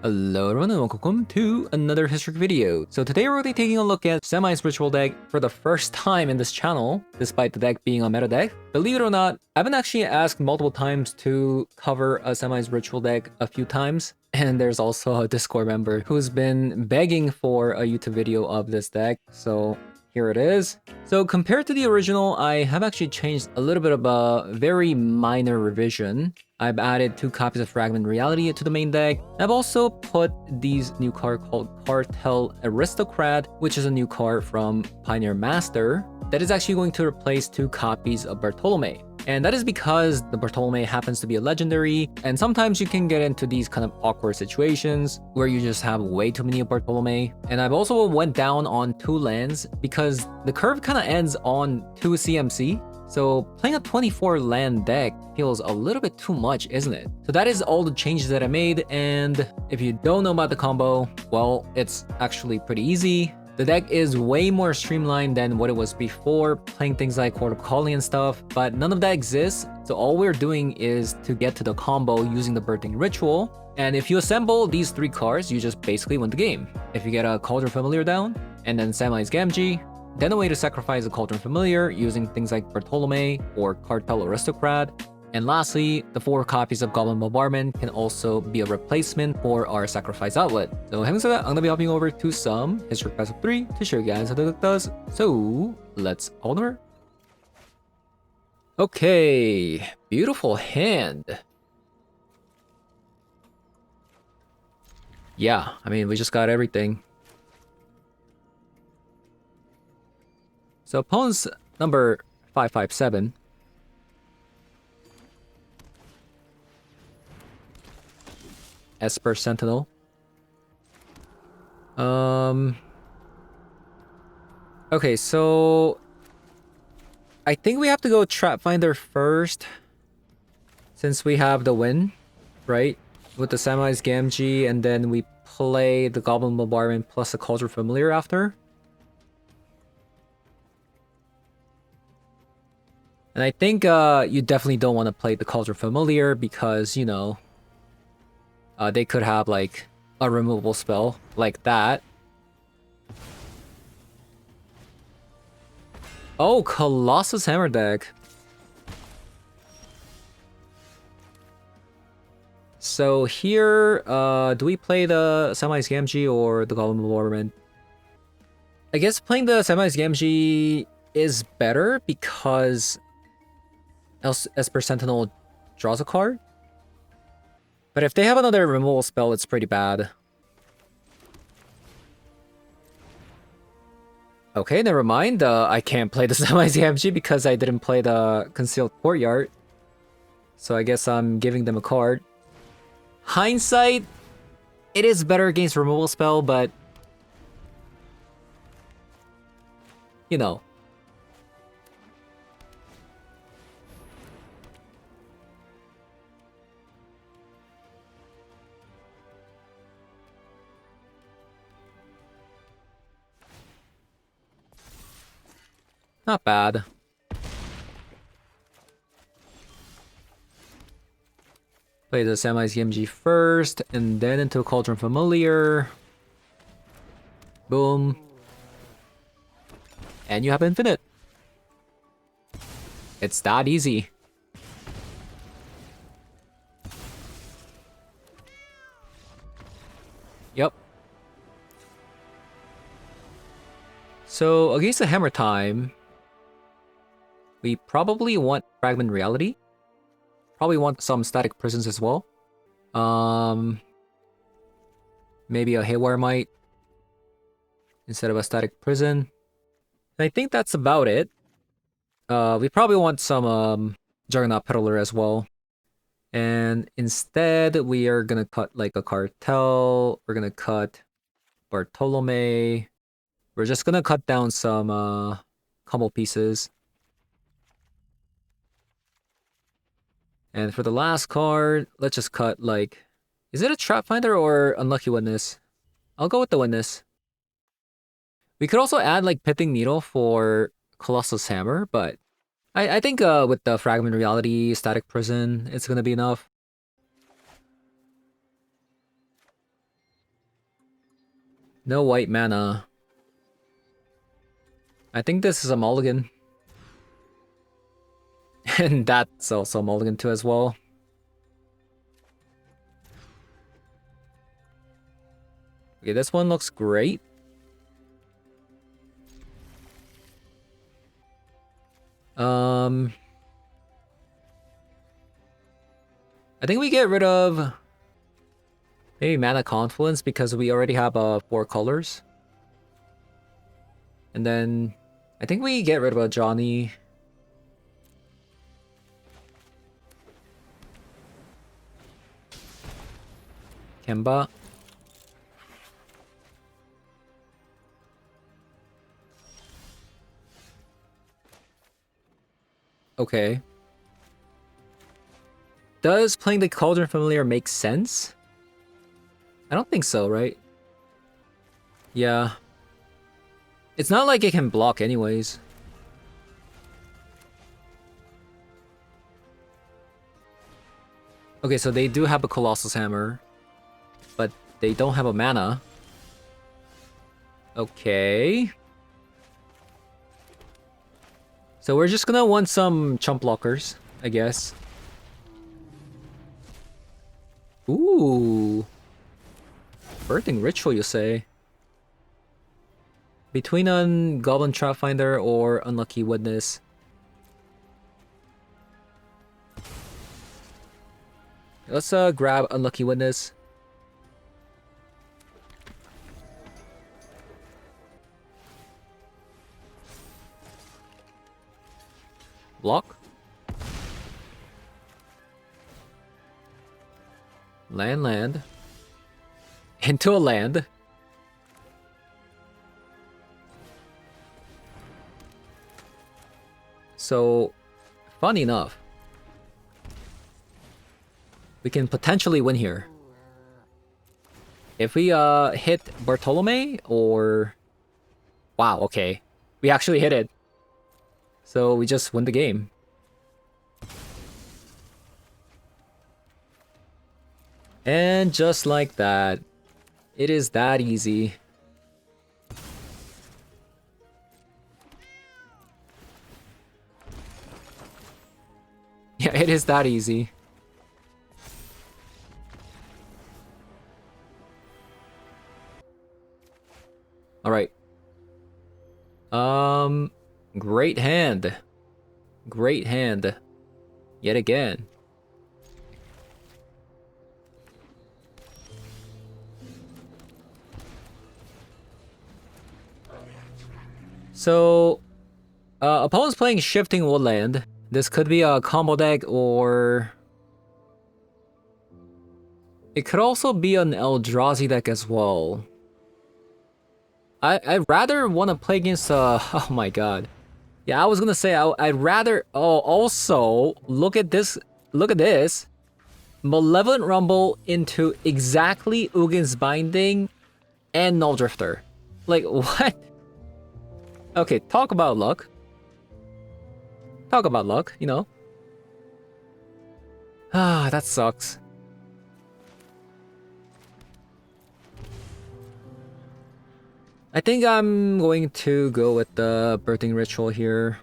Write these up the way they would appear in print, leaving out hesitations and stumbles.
Hello everyone and welcome to another history video. So today we're really taking a look at Samwise ritual deck for the first time in this channel, despite the deck being a meta deck. Believe it or not, I've been actually asked multiple times to cover a Samwise ritual deck a few times. And there's also a Discord member who's been begging for a YouTube video of this deck. So here it is. So compared to the original, I have actually changed a little bit of a very minor revision. I've added 2 copies of Fragment Reality to the main deck. I've also put these new card called Cartel Aristocrat, which is a new card from Pioneer Master that is actually going to replace 2 copies of Bartolome. And that is because the Bartolome happens to be a legendary, and sometimes you can get into these kind of awkward situations where you just have way too many of Bartolome. And I've also went down on 2 lands because the curve kind of ends on 2 CMC. So playing a 24 land deck feels a little bit too much, isn't it? So that is all the changes that I made, and if you don't know about the combo, well, it's actually pretty easy. The deck is way more streamlined than what it was before, playing things like Court of Calling and stuff, but none of that exists. So all we're doing is to get to the combo using the Birthing Ritual. And if you assemble these 3 cards, you just basically win the game. If you get a Cauldron Familiar down, and then Samwise Gamgee, then a way to sacrifice a Cauldron Familiar using things like Bartolome or Cartel Aristocrat. And lastly, the 4 copies of Goblin Bombardment can also be a replacement for our sacrifice outlet. So having said that, I'm gonna be hopping over to some History Class of 3 to show you guys how the deck does. So let's hold over. Okay, beautiful hand. Yeah, I mean, we just got everything. So opponent's number 557. Esper Sentinel. Okay, so I think we have to go Trap Finder first, since we have the win, right? With the Samwise Gamgee, and then we play the Goblin Bombardment plus the Cauldron Familiar after. And I think you definitely don't want to play the Cauldron Familiar because, you know, they could have like a removable spell like that. Oh, Colossus Hammer deck. So here, do we play the Samwise Gamgee or the Goblin Bombardment? I guess playing the Samwise Gamgee is better because Esper Sentinel draws a card. But if they have another removal spell, it's pretty bad. Okay, never mind. I can't play the Samwise Gamgee because I didn't play the Concealed Courtyard. So I guess I'm giving them a card. Hindsight, it is better against removal spell, but you know. Not bad. Play the Samwise Gamgee first, and then into a Cauldron Familiar. Boom. And you have infinite. It's that easy. Yep. So against the Hammer Time, we probably want Fragment Reality. Probably want some Static Prisons as well. Maybe a Haywire Might instead of a Static Prison. I think that's about it. We probably want some Juggernaut Peddler as well. And instead, we are gonna cut like a Cartel. We're gonna cut Bartolome. We're just gonna cut down some combo pieces. And for the last card, let's just cut like... Is it a Trap Finder or Unlucky Witness? I'll go with the Witness. We could also add like Pithing Needle for Colossus Hammer, but I think with the Fragment Reality, Static Prison, it's gonna be enough. No white mana. I think this is a mulligan. And that's also a mulligan too as well. Okay, this one looks great. I think we get rid of maybe Mana Confluence because we already have 4 colors. And then I think we get rid of a Johnny. Kemba. Okay. Does playing the Cauldron Familiar make sense? I don't think so, right? Yeah. It's not like it can block anyways. Okay, so they do have a Colossus Hammer, but they don't have a mana. Okay. So we're just gonna want some chump blockers, I guess. Ooh. Birthing Ritual, you say? Between a Goblin Trapfinder or Unlucky Witness. Let's grab Unlucky Witness. Block. Land. Into a land. So, funny enough, we can potentially win here. If we hit Bartolome or... Wow, okay. We actually hit it. So we just win the game. And just like that, it is that easy. Yeah, it is that easy. Alright. Great hand. Great hand. Yet again. So, opponent's playing Shifting Woodland. This could be a combo deck, or... it could also be an Eldrazi deck as well. I'd rather want to play against, oh my god. Yeah, I was gonna say, I'd rather... Oh, also, look at this. Look at this. Malevolent Rumble into exactly Ugin's Binding and Null Drifter. Like, what? Okay, talk about luck. Talk about luck, you know. Ah, that sucks. I think I'm going to go with the Birthing Ritual here.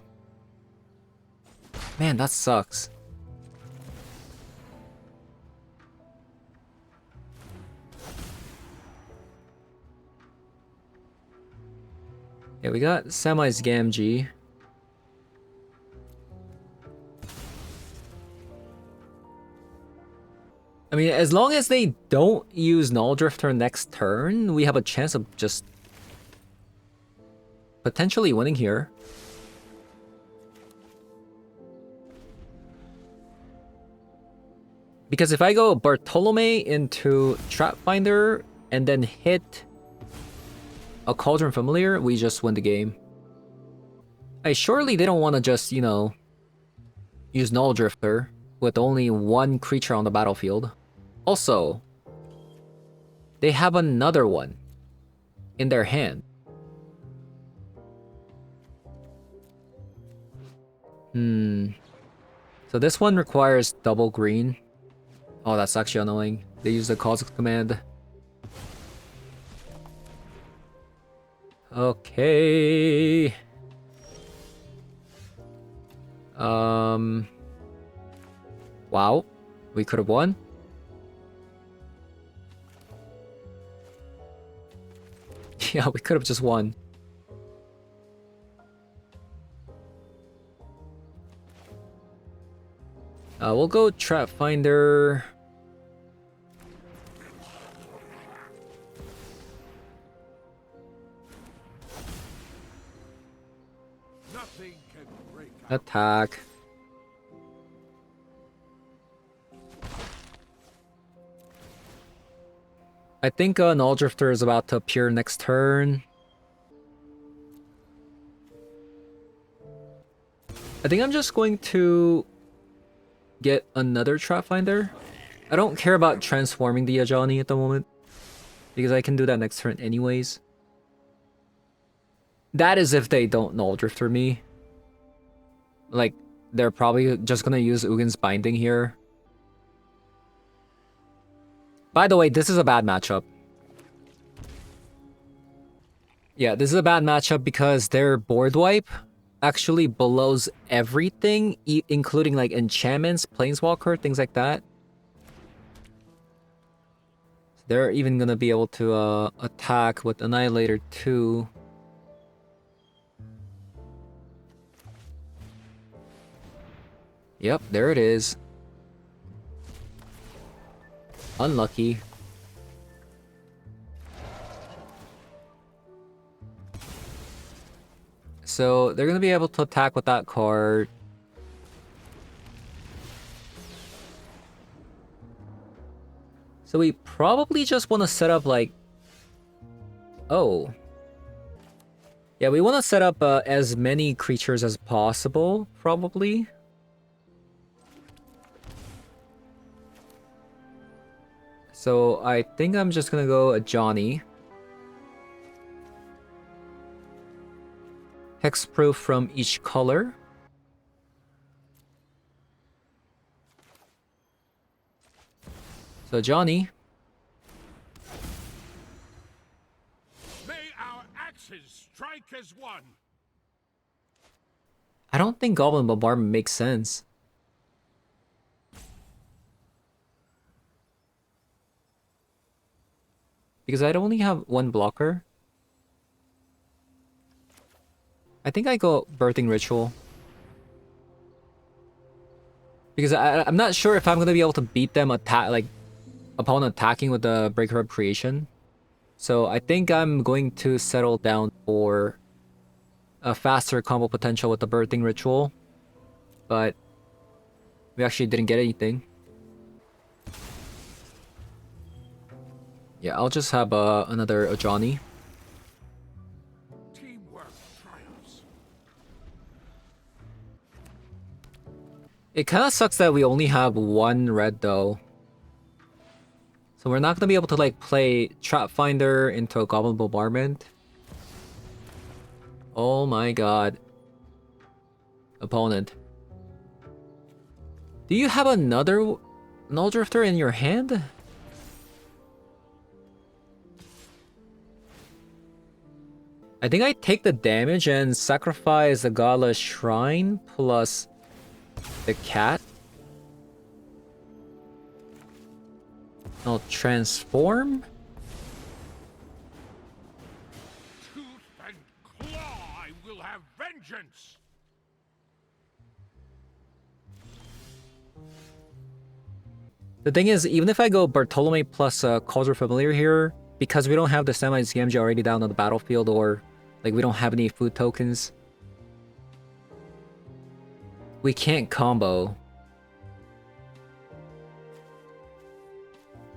Man, that sucks. Yeah, we got Samwise Gamgee. I mean, as long as they don't use Null Drifter next turn, we have a chance of just potentially winning here. Because if I go Bartolome into Trapfinder and then hit a Cauldron Familiar, we just win the game. Surely they don't want to just, you know, use Null Drifter with only one creature on the battlefield. Also, they have another one in their hand. So this one requires double green. Oh, that's actually annoying. They use the Cosmic Command. Okay. Wow. We could have won. Yeah, we could have just won. We'll go Trap Finder. Nothing can break Attack. I think Null Drifter is about to appear next turn. I think I'm just going to get another Trap Finder. I don't care about transforming the Ajani at the moment, because I can do that next turn anyways. That is if they don't Null Drifter me. Like, they're probably just gonna use Ugin's Binding here. By the way, this is a bad matchup. Yeah, this is a bad matchup because their board wipe actually blows everything, including like enchantments, planeswalker, things like that. They're even gonna be able to attack with Annihilator too. Yep, there it is. Unlucky. So they're gonna be able to attack with that card. So we probably just want to set up like... Oh. Yeah, we want to set up as many creatures as possible, probably. So I think I'm just gonna go a Johnny. Hexproof from each color. So Johnny. May our axes strike as one. I don't think Goblin Bombardment makes sense. Because I'd only have one blocker. I think I go Birthing Ritual. Because I'm not sure if I'm gonna be able to beat them upon attacking with the Breaker of Creation. So I think I'm going to settle down for a faster combo potential with the Birthing Ritual. But we actually didn't get anything. Yeah, I'll just have another Ajani. Teamwork triumphs. It kind of sucks that we only have one red though. So we're not gonna be able to like play Trap Finder into a Goblin Bombardment. Oh my god. Opponent. Do you have another Null Drifter in your hand? I think I take the damage and sacrifice the Gala Shrine plus the cat. I'll transform. Tooth and claw, I will have vengeance. The thing is, even if I go Bartolome plus Cauldron Familiar here, because we don't have the Samwise Gamgee already down on the battlefield, or like we don't have any food tokens, we can't combo.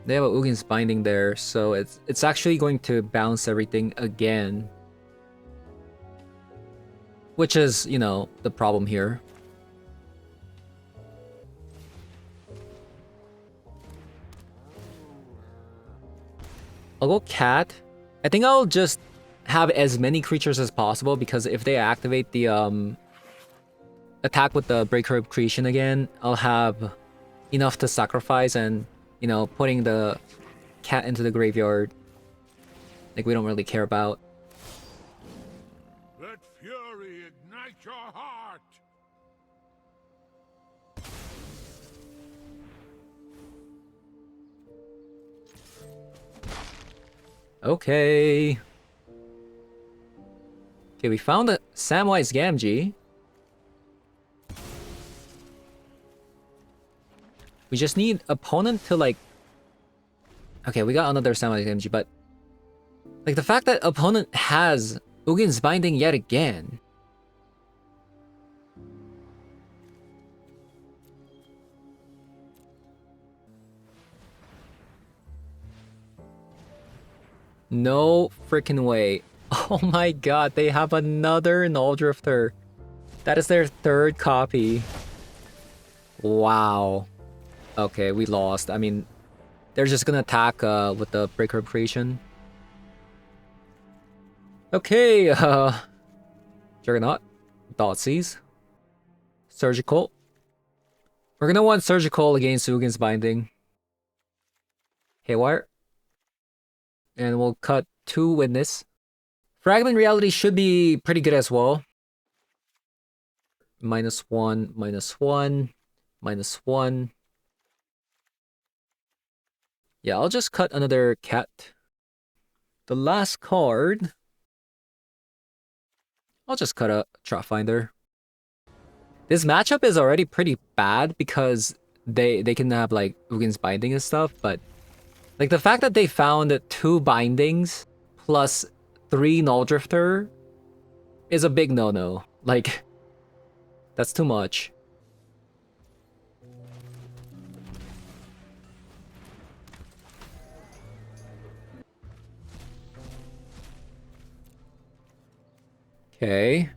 They have a Ugin's Binding there, so it's actually going to bounce everything again. Which is, you know, the problem here. I'll go Cat. I think I'll just have as many creatures as possible, because if they activate the attack with the Breaker of Creation again, I'll have enough to sacrifice, and you know, putting the cat into the graveyard, like, we don't really care about. Okay. Okay, we found a Samwise Gamgee. We just need opponent to like... Okay, we got another Samwise Gamgee, but... Like, the fact that opponent has Ugin's Binding yet again... No freaking way. Oh my god, they have another Null Drifter. That is their third copy. Wow. Okay, we lost. I mean, they're just gonna attack with the Breaker of Creation. Okay, Juggernaut. Thoughtseize. Surgical. We're gonna want Surgical against Ugin's Binding. Haywire. And we'll cut 2 Witness. Fragment Reality should be pretty good as well. -1, -1, -1. Yeah, I'll just cut another cat. The last card... I'll just cut a Trap Finder. This matchup is already pretty bad because they can have like Ugin's Binding and stuff, but like the fact that they found 2 bindings plus 3 Null Drifter is a big no-no. Like, that's too much. Okay.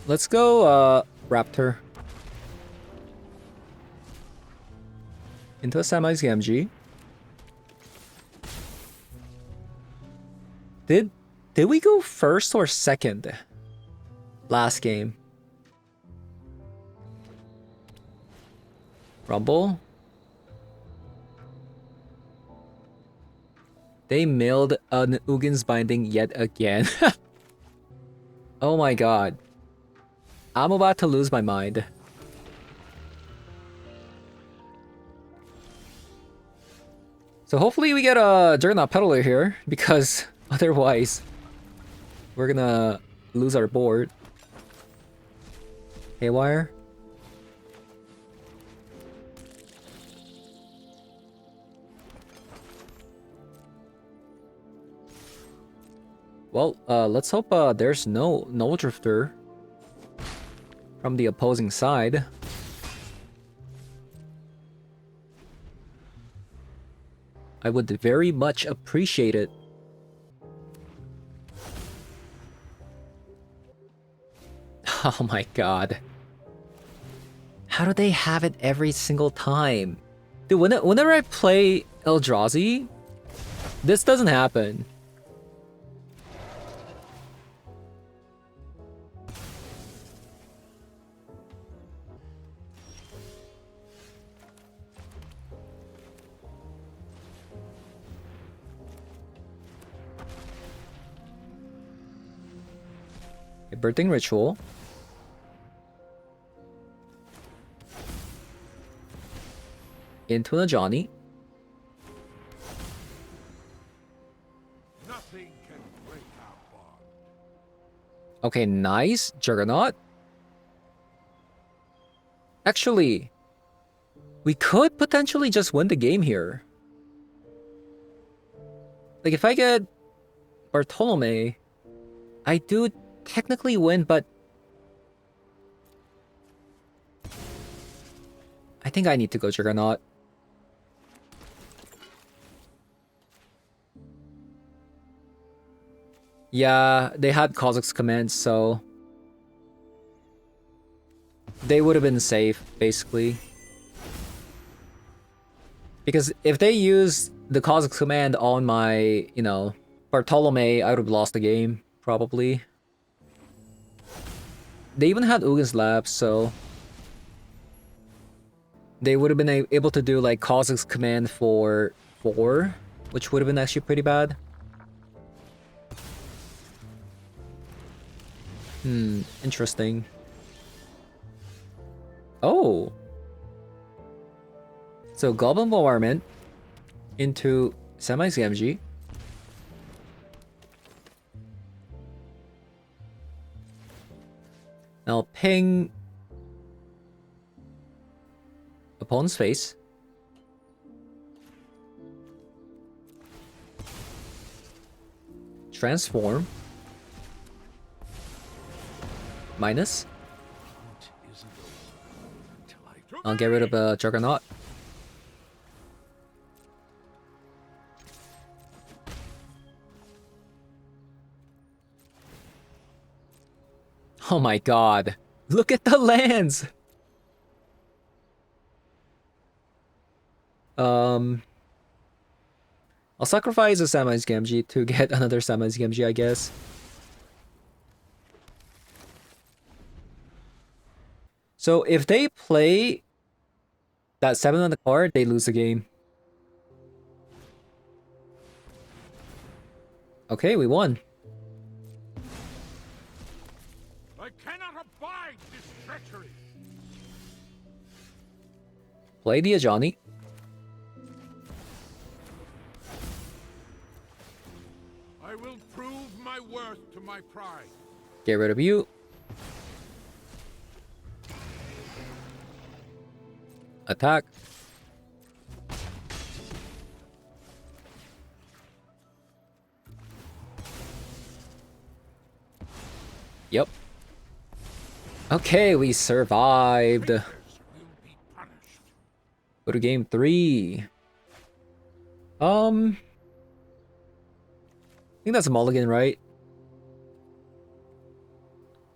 Let's go, Raptor. Into a Samwise Gamgee. Did we go first or second? Last game. Rumble. They milled an Ugin's Binding yet again. Oh my god. I'm about to lose my mind. So hopefully we get a Juggernaut Peddler here, because otherwise we're gonna lose our board. Haywire. Well, let's hope there's no Null Drifter from the opposing side. I would very much appreciate it. Oh my god. How do they have it every single time? Dude, whenever I play Eldrazi, this doesn't happen. A Birthing Ritual. Into a Johnny. Nothing can break our bond. Okay, nice. Juggernaut. Actually, we could potentially just win the game here. Like, if I get Bartolome, I do technically win, but I think I need to go Juggernaut. Yeah, they had Kozak's commands, so they would have been safe, basically. Because if they used the Kozak's command on my, you know, Bartolome, I would have lost the game, probably. They even had Ugin's Lab, so they would have been able to do like Kozak's command for 4, which would have been actually pretty bad. Interesting. Oh. So Goblin Bombardment into Samwise Gamgee. Now ping opponent's face. Transform. Minus. I'll get rid of the Juggernaut. Oh my god. Look at the lands! I'll sacrifice a Samwise Gamgee to get another Samwise Gamgee, I guess. So if they play that 7 on the card, they lose the game. Okay, we won. I cannot abide this treachery. Play the Ajani. I will prove my worth to my pride. Get rid of you. Attack. Yep. Okay, we survived. Traitors will be punished. Go to game 3. I think that's a mulligan, right?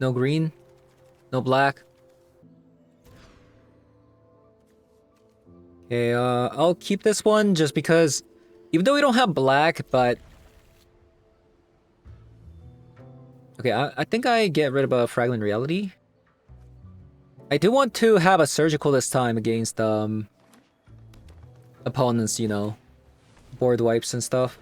No green, no black. Okay, I'll keep this one just because, even though we don't have black, but okay, I think I get rid of a Fragment Reality. I do want to have a Surgical this time against opponents, you know, board wipes and stuff.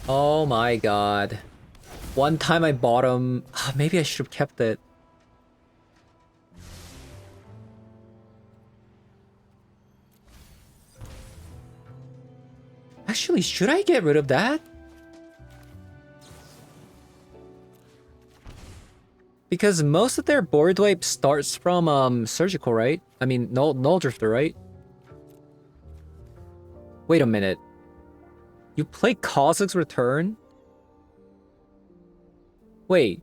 Oh my god. One time I bought him. Maybe I should have kept it. Actually, should I get rid of that? Because most of their board wipe starts from Surgical, right? I mean, Null Drifter, right? Wait a minute. You play Cossack's Return? Wait.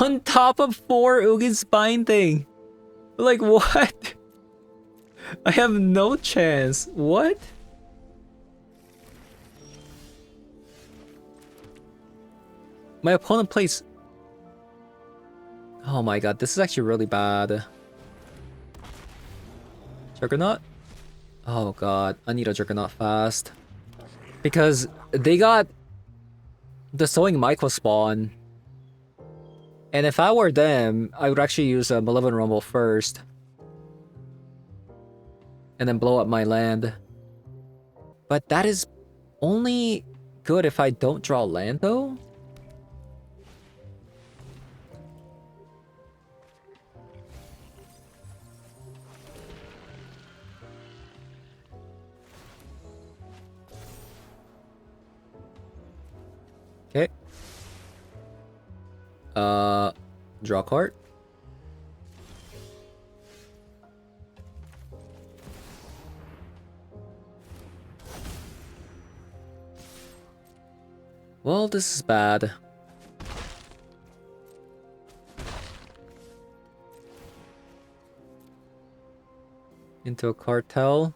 On top of 4 Ugin Spine thing. Like, what? I have no chance. What? My opponent plays... Oh my god, this is actually really bad. Juggernaut? Oh god, I need a Juggernaut fast. Because they got the Sowing Micro spawn. And if I were them, I would actually use a Malevolent Rumble first. And then blow up my land. But that is only good if I don't draw land though? Okay. Draw card. Well, this is bad. Into a cartel.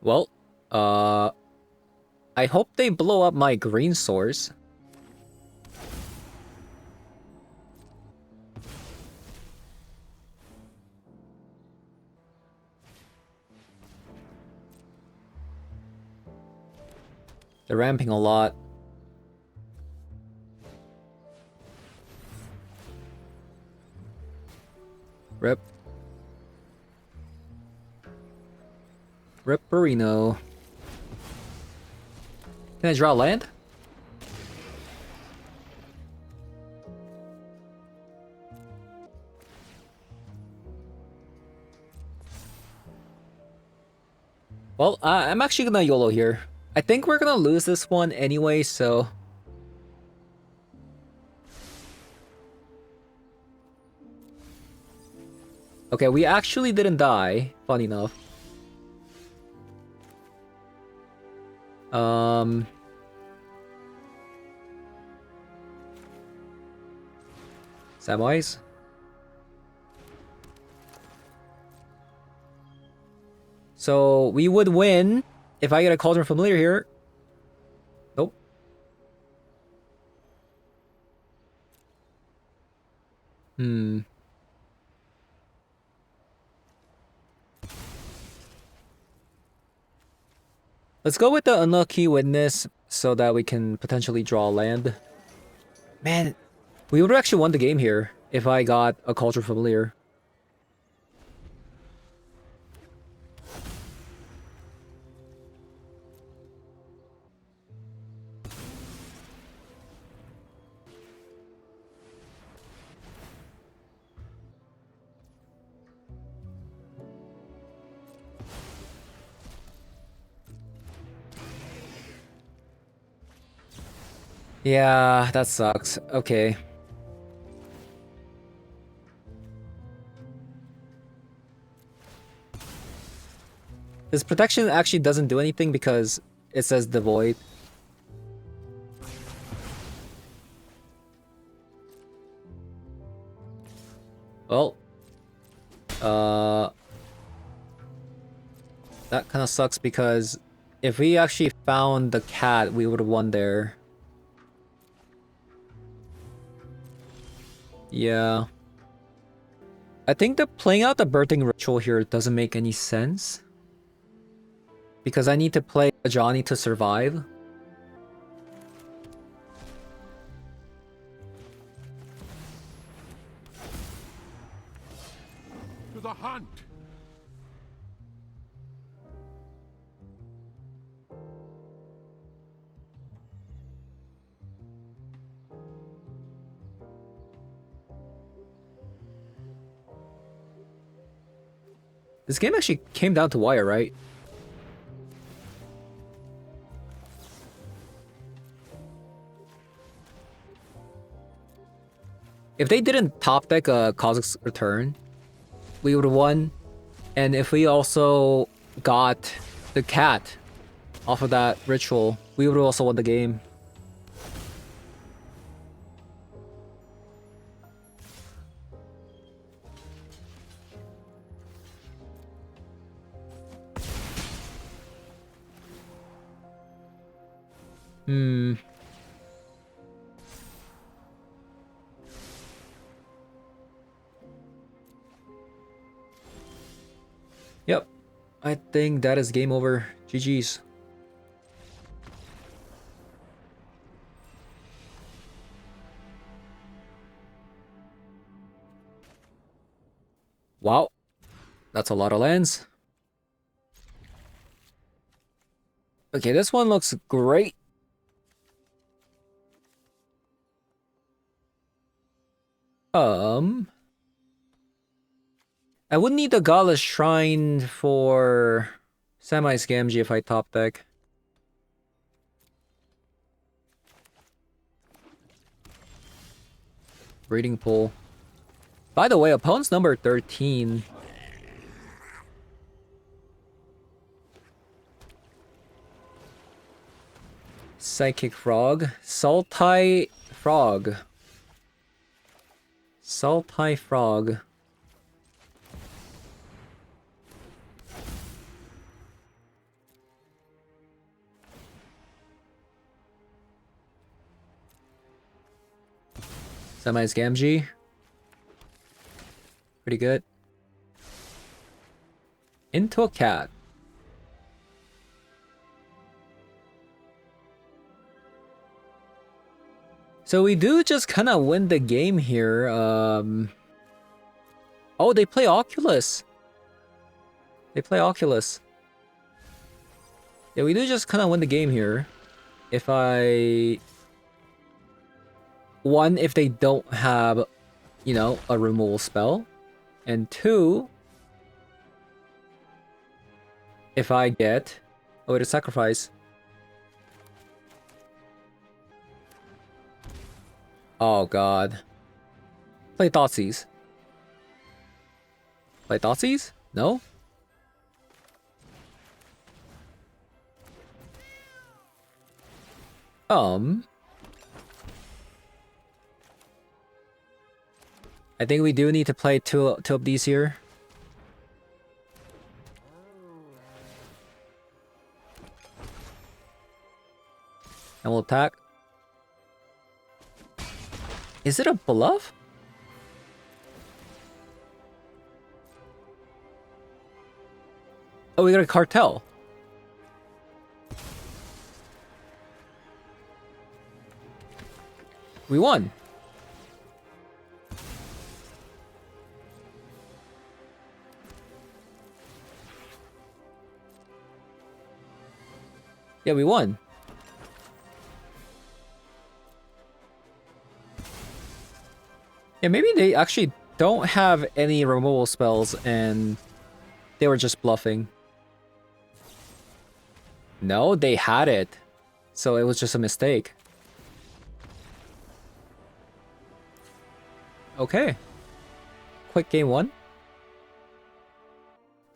Well, I hope they blow up my green source. They're ramping a lot. Rip. Ripperino. Can I draw land? Well, I'm actually gonna YOLO here. I think we're gonna lose this one anyway, so... Okay, we actually didn't die, funny enough. Samwise? So, we would win if I get a Cauldron Familiar here. Nope. Let's go with the Unlucky Witness so that we can potentially draw land. Man, we would have actually won the game here if I got a Cauldron Familiar. Yeah, that sucks. Okay. This protection actually doesn't do anything because it says the void. Well, that kind of sucks because if we actually found the cat, we would have won there. Yeah. I think the playing out the birthing ritual here doesn't make any sense. Because I need to play Johnny to survive. To the hunt! This game actually came down to wire, right? If they didn't top deck a Cosmic's Return, we would have won. And if we also got the cat off of that ritual, we would have also won the game. Yep. I think that is game over. GG's. Wow. That's a lot of lands. Okay, this one looks great. I would need the Godless Shrine for Semi-Scamgy if I top deck. Breeding Pool. By the way, opponent's number 13. Psychic Frog. Sultai Frog. Sultai Frog. Semi-Scamgy. Pretty good. Into a cat. So we do just kind of win the game here. Oh, they play Oculus. They play Oculus. Yeah, we do just kind of win the game here. If I... One, if they don't have, you know, a removal spell. And two, if I get... Oh, it's a sacrifice. Oh, God. Play Thoughtseize. Play Thoughtseize? No? I think we do need to play two of these here. And we'll attack. Is it a bluff? Oh, we got a cartel. We won. Yeah, we won. Yeah, maybe they actually don't have any removal spells and they were just bluffing. No, they had it. So it was just a mistake. Okay. Quick game one.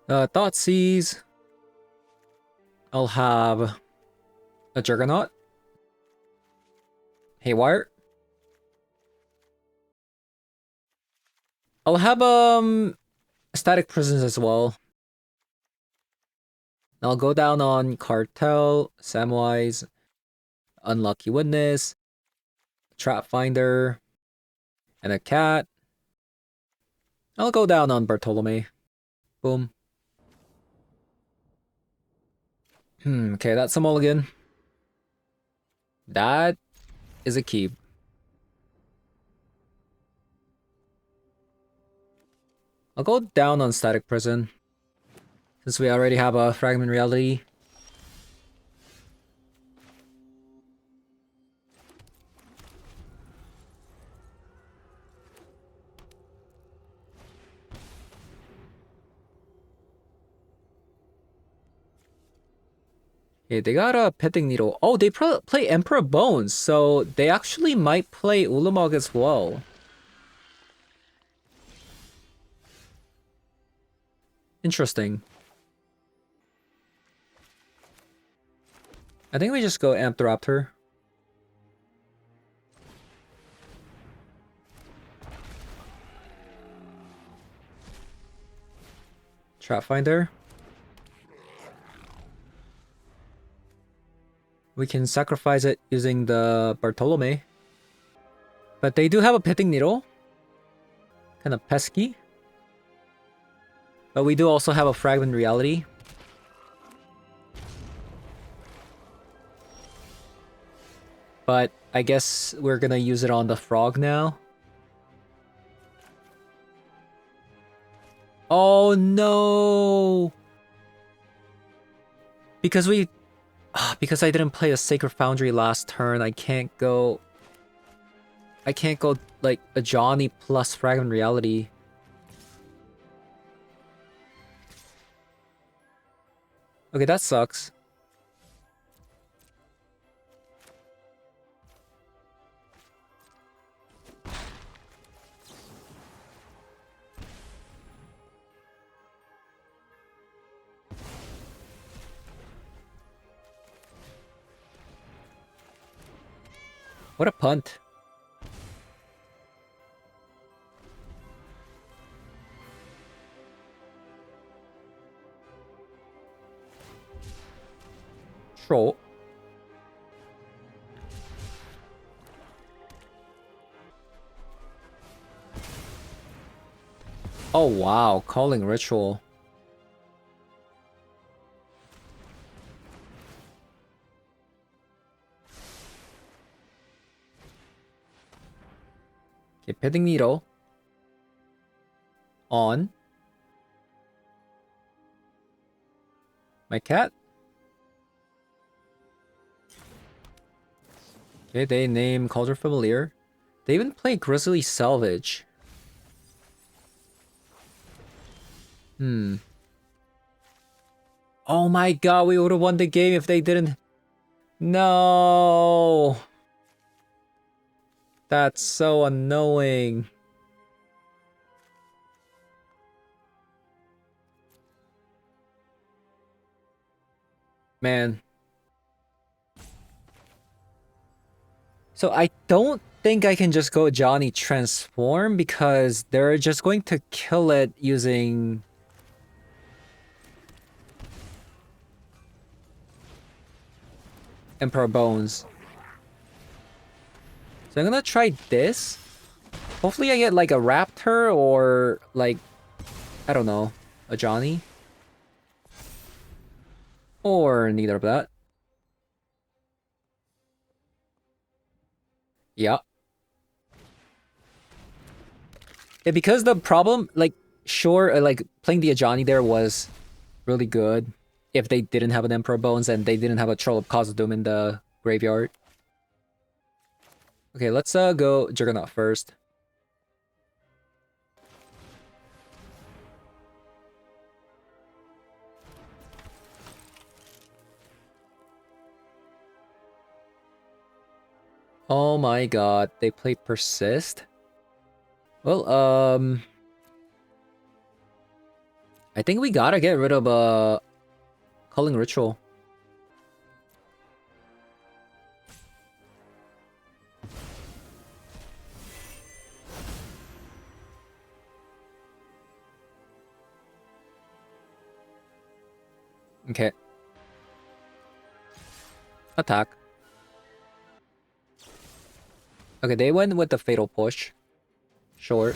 Thoughtseize. I'll have a Juggernaut. Haywire. I'll have Static Prisons as well. I'll go down on Cartel, Samwise, Unlucky Witness, Trap Finder, and a cat. I'll go down on Bartolome. Boom. Okay, that's a mulligan. That is a keep. I'll go down on Static Prison, since we already have a Fragment Reality. Okay, they got a Pitting Needle. Oh, they play Emperor Bones, so they actually might play Ulamog as well. Interesting. I think we just go Aetherdrift. Trap Finder. We can sacrifice it using the Bartolome. But they do have a Pitting Needle. Kind of pesky. But we do also have a Fragment Reality. But I guess we're gonna use it on the frog now. Oh no! Because because I didn't play a Sacred Foundry last turn, I can't go like a Johnny plus Fragment Reality. Okay, that sucks. What a punt. Troll. Oh wow, Calling Ritual. Okay, Pitting Needle. On. My cat. Okay, they name Culture Familiar. They even play Grizzly Salvage. Oh my god, we would have won the game if they didn't. No. That's so annoying. Man. So I don't think I can just go Johnny Transform because they're just going to kill it using... Emperor Bones. So I'm gonna try this. Hopefully I get like a Raptor or like, I don't know, a Johnny. Or neither of that. Yeah. Yeah, because the problem, like, sure, like, playing the Ajani there was really good if they didn't have an Emperor Bones and they didn't have a Troll of Khazad-dûm in the graveyard. Okay, let's go Juggernaut first. Oh my god, they play Persist? Well, I think we gotta get rid of Culling Ritual. Okay. Attack. Okay, they went with the Fatal Push. Sure.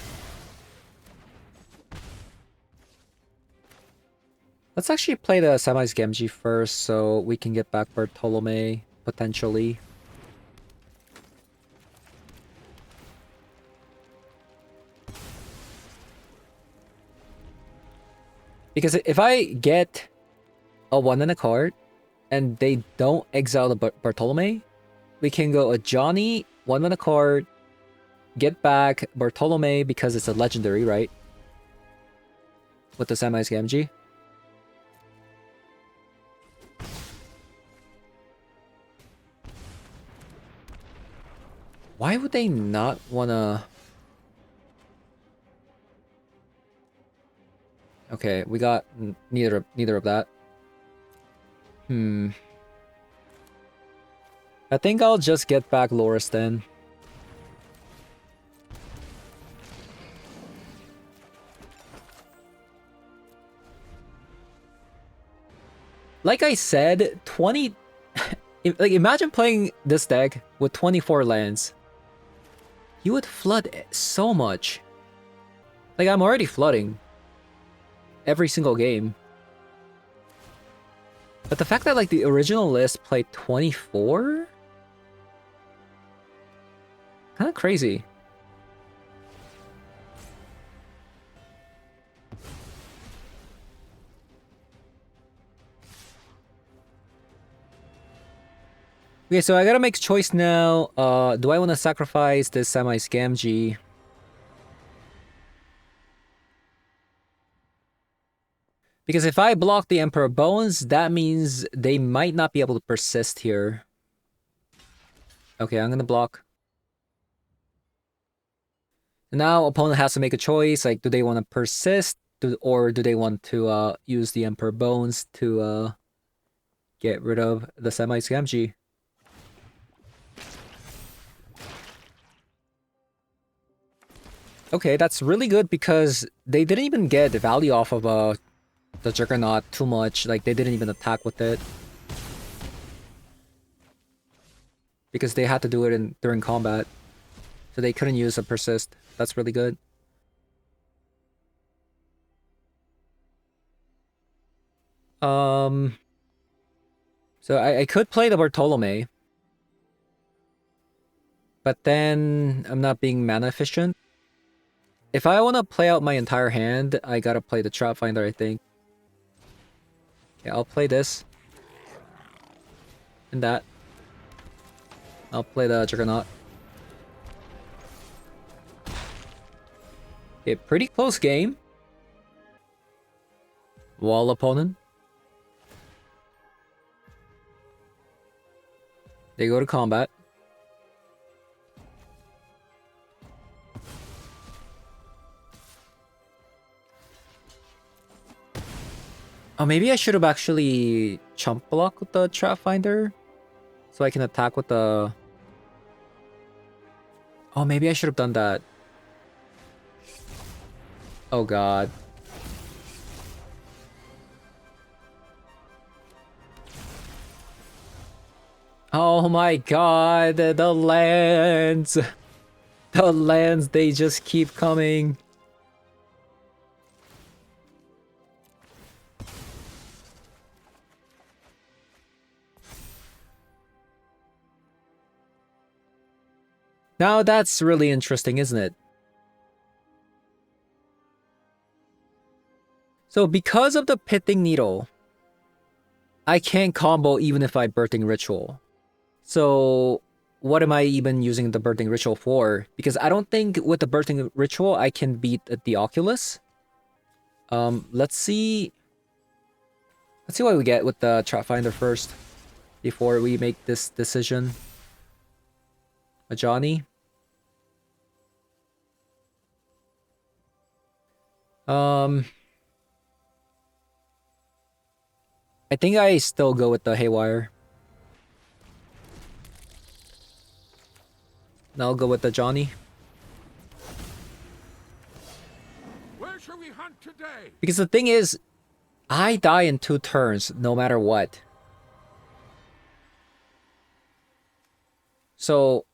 Let's actually play the Samwise Gamgee first so we can get back Bartolome, potentially. Because if I get a 1 and a card, and they don't exile the Bartolome, we can go a Johnny, 1 and a card, get back Bartolome because it's a legendary, right? With the Samwise Gamgee. Why would they not wanna... Okay, we got neither of that. I think I'll just get back Loris then. Like I said, 20... like, imagine playing this deck with 24 lands. You would flood so much. Like, I'm already flooding. Every single game. But the fact that, like, the original list played 24? Kinda crazy. Okay, so I gotta make a choice now. Do I want to sacrifice this Samwise Gamgee? Because if I block the Emperor Bones, that means they might not be able to persist here. Okay, I'm gonna block. Now, opponent has to make a choice. Like, do they want to persist? Or do they want to use the Emperor Bones to get rid of the Samwise Gamgee? Okay, that's really good because they didn't even get the value off of the Juggernaut too much. Like, they didn't even attack with it. Because they had to do it during combat. So they couldn't use a persist. That's really good. So I could play the Bartolome. But then I'm not being mana efficient. If I want to play out my entire hand, I gotta play the Trap Finder, I think. Okay, I'll play this. And that. I'll play the Juggernaut. Okay, pretty close game. Wall opponent. They go to combat. Oh, maybe I should have actually chump block with the Trap Finder. So I can attack with the... Oh, maybe I should have done that. Oh god. Oh my god, the lands! The lands, they just keep coming. Now that's really interesting, isn't it? So because of the Pitting Needle, I can't combo even if I Birthing Ritual. So what am I even using the Birthing Ritual for? Because I don't think with the Birthing Ritual I can beat the Oculus. Let's see what we get with the Trap Finder first before we make this decision. A Johnny. I think I still go with the Haywire. And I'll go with the Johnny. Where shall we hunt today? Because the thing is, I die in 2 turns no matter what. So,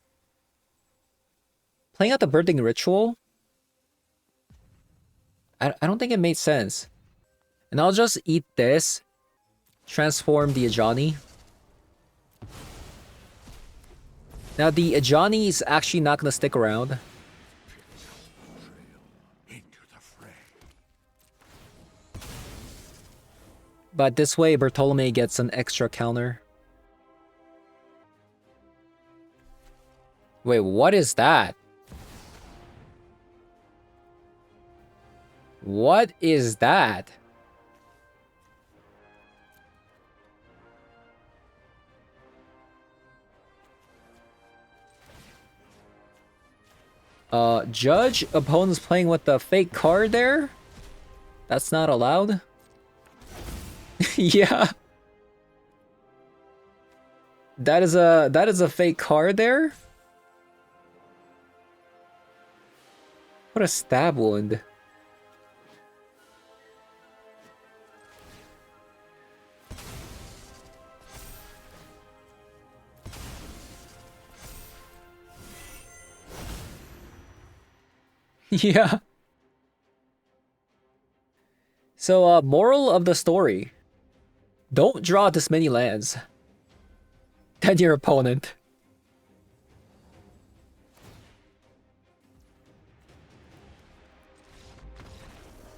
playing out the Birthing Ritual, I don't think it made sense. And I'll just eat this, transform the Ajani. Now the Ajani is actually not going to stick around. But this way Bartolome gets an extra counter. Wait, what is that? What is that? Judge opponents playing with the fake card there? That's not allowed? Yeah. That is a fake card there? What a stab wound. Yeah. So, moral of the story. Don't draw this many lands than your opponent.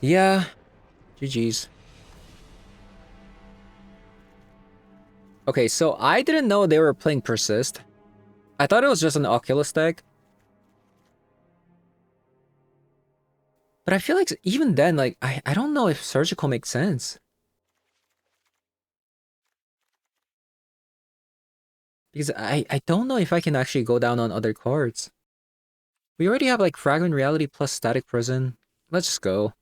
Yeah. GG's. Okay, so I didn't know they were playing Persist. I thought it was just an Oculus deck. But I feel like even then, like, I don't know if Surgical makes sense. Because I don't know if I can actually go down on other cards. We already have like Fragment Reality plus Static Prison. Let's just go.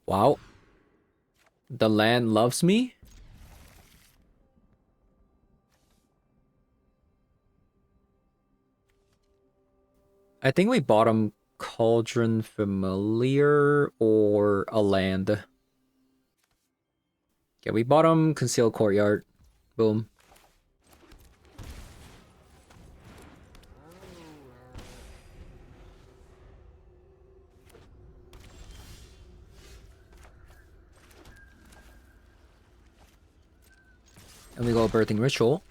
Wow. The land loves me? I think we bottom Cauldron Familiar or a land. Yeah, we bottom Concealed Courtyard. Boom. And we go Birthing Ritual.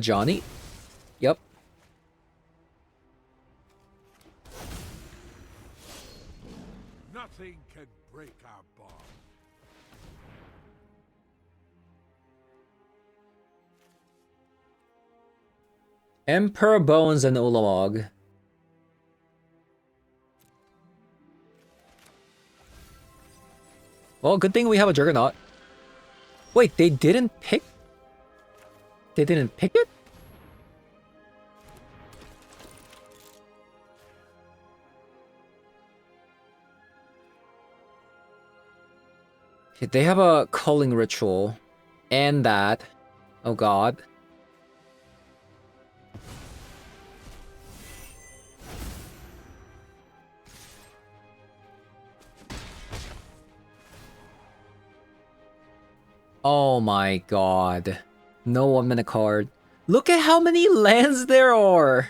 A Johnny? Yep. Nothing can break our bond. Emperor Bones and Ulamog. Well, good thing we have a Juggernaut. Wait, they didn't pick? They didn't pick it? Okay, they have a culling ritual. And that. Oh god. Oh my god. No 1-minute card. Look at how many lands there are!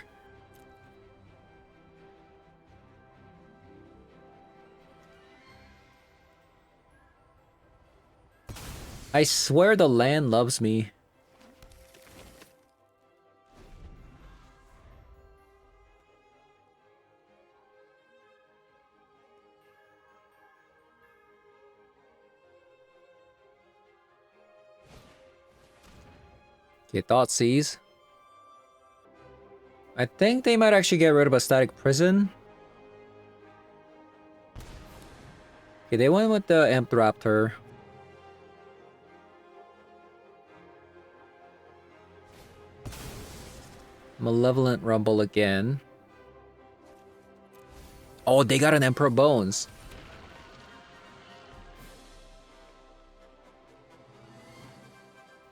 I swear the land loves me. Okay, Thoughtseize. I think they might actually get rid of a Static Prison. Okay, they went with the Aetherdrift. Malevolent Rumble again. Oh, they got an Emperor Bones.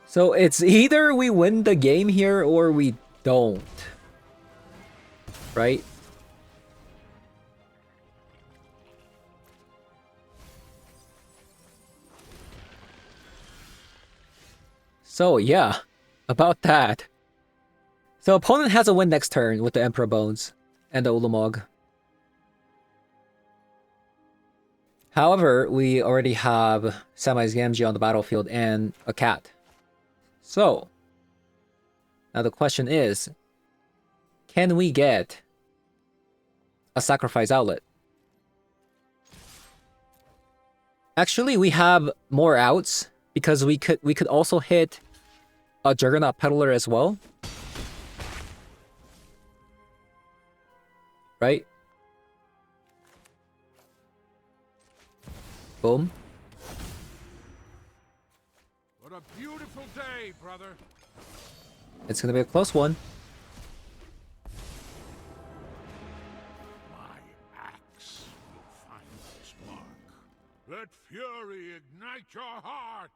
So it's either we win the game here or we don't. Right? So yeah, about that. So opponent has a win next turn with the Emperor Bones and the Ulamog. However, we already have Samwise Gamgee on the battlefield and a cat. So, now the question is, can we get a sacrifice outlet? Actually, we have more outs because we could also hit a Juggernaut Peddler as well. Right? Boom. What a beautiful day, brother. It's gonna be a close one. My axe will find its mark. Let fury ignite your heart.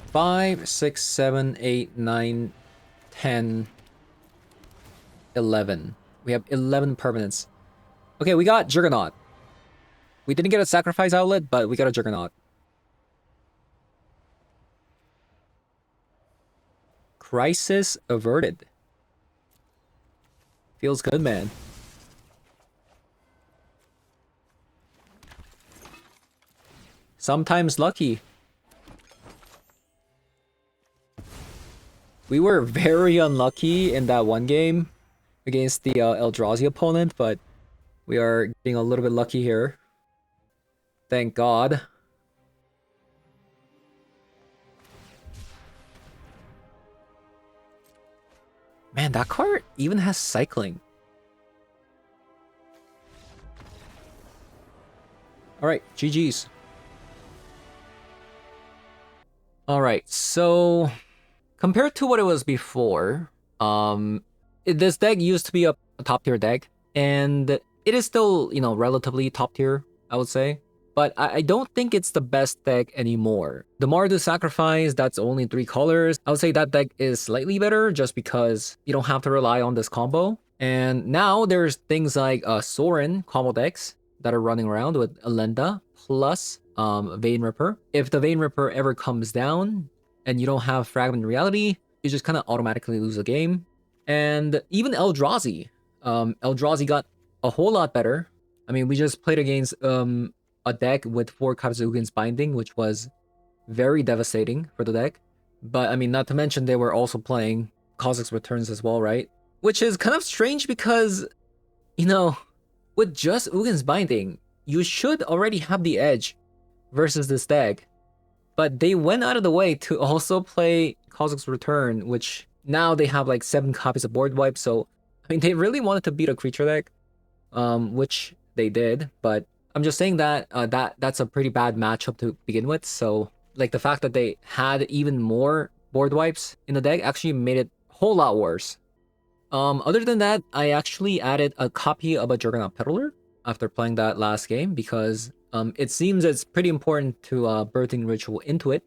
Five, 6, 7, 8, 9, 10, 11. We have 11 permanents. Okay, we got Juggernaut. We didn't get a sacrifice outlet, but we got a Juggernaut. Crisis averted. Feels good, man. Sometimes lucky. We were very unlucky in that one game against the Eldrazi opponent, but we are getting a little bit lucky here. Thank God. Man, that card even has cycling. Alright, GG's. Alright, so compared to what it was before, this deck used to be a top tier deck, and it is still, you know, relatively top tier, I would say. But I don't think it's the best deck anymore. The Mardu Sacrifice, that's only 3 colors. I would say that deck is slightly better just because you don't have to rely on this combo. And now there's things like Sorin combo decks that are running around with Elenda plus Vein Ripper. If the Vein Ripper ever comes down and you don't have Fragment Reality, you just kind of automatically lose the game. And even Eldrazi. Eldrazi got a whole lot better. I mean, we just played against a deck with 4 copies of Ugin's Binding, which was very devastating for the deck. But I mean, not to mention they were also playing Kha'Zix Returns as well, right? Which is kind of strange because, you know, with just Ugin's Binding, you should already have the edge versus this deck. But they went out of the way to also play Kha'Zix Return, which now they have like 7 copies of board wipe. So, I mean, they really wanted to beat a creature deck, which they did. But I'm just saying that that's a pretty bad matchup to begin with. So, like the fact that they had even more board wipes in the deck actually made it a whole lot worse. Other than that, I actually added a copy of a Juggernaut Peddler after playing that last game because it seems it's pretty important to Birthing Ritual into it.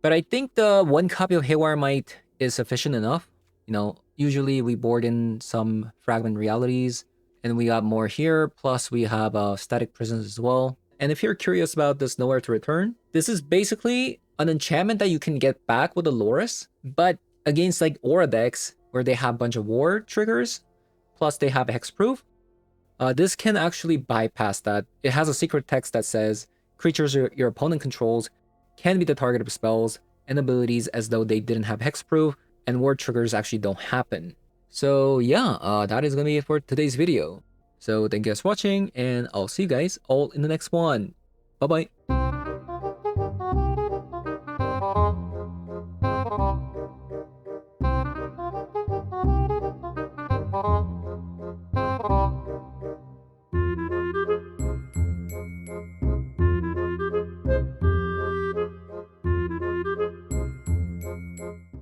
But I think the 1 copy of Haywire Might is sufficient enough. You know, usually we board in some Fragment Realities, and we got more here, plus we have Static Prisons as well. And if you're curious about this Nowhere to Return, this is basically an enchantment that you can get back with a Loris, but against like Aura decks, where they have a bunch of war triggers, plus they have hexproof, this can actually bypass that. It has a secret text that says, creatures your opponent controls can be the target of spells and abilities as though they didn't have hexproof, and war triggers actually don't happen. So yeah, that is gonna be it for today's video. So thank you guys for watching, and I'll see you guys all in the next one. Bye bye.